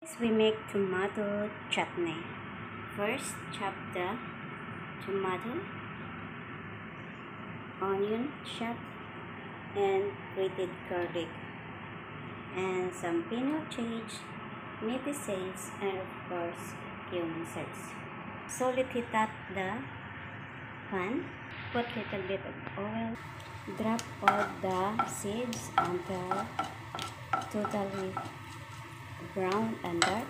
We make tomato chutney. First, chop the tomato, onion chopped, and grated garlic, and some peanut cheese, meaty seeds, and of course, cumin seeds. Slowly heat up the pan. Put little bit of oil. Drop all the seeds until totally brown and dark.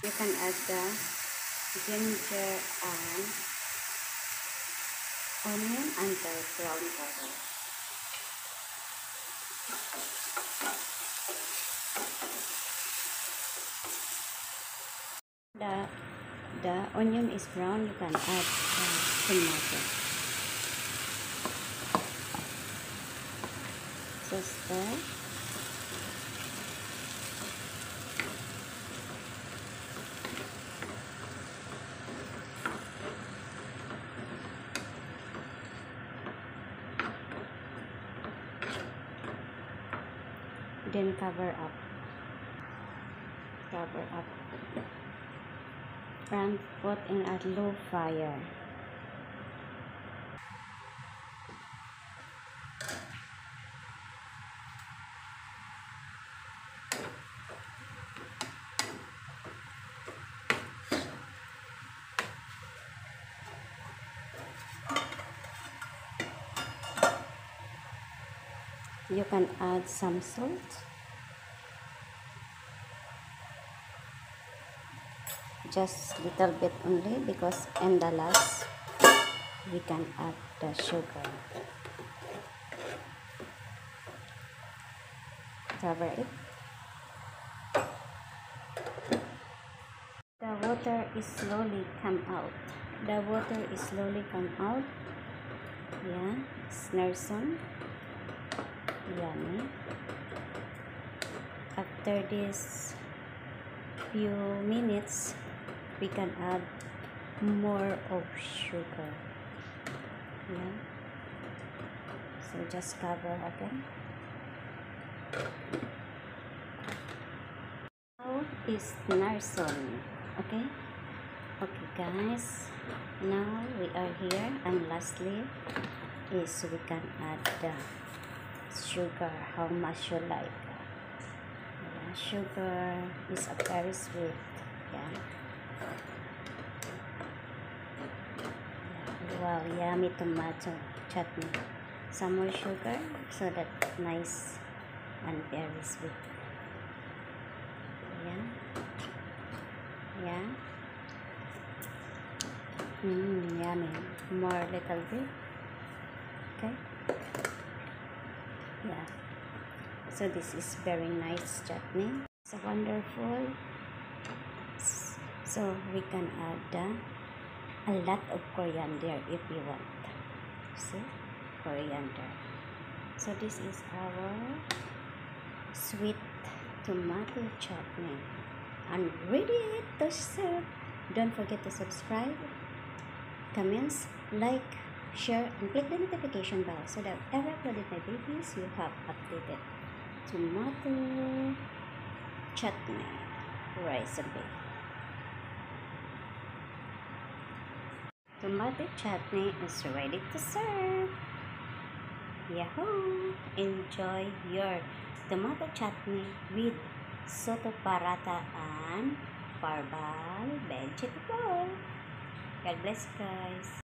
You can add the ginger and onion until brown color. The onion is brown, you can add tomato. So stir. Then cover up and put in a low fire. You can add some salt, just little bit only, because in the last we can add the sugar. Cover it. The water is slowly come out. Yeah, Snurson. Yummy. After this few minutes, we can add more of sugar. Yeah. So just cover again. Now is Narson. Okay guys, now we are here, and lastly is we can add the sugar, how much you like. Yeah, sugar is a very sweet. Yeah. Wow, yummy tomato chutney. Some more sugar so that nice and very sweet. Yeah. Yummy. More little bit. Okay. Yeah. So this is very nice chutney. It's wonderful. So we can add a lot of coriander if you want. See, coriander. So this is our sweet tomato chutney, and ready to serve. Don't forget to subscribe, comments, like, share, and click the notification bell so that every uploaded my videos you have updated. Tomato chutney recipe. Tomato chutney is ready to serve. Yahoo! Enjoy your tomato chutney with soto paratha and barbal vegetable. God bless, guys.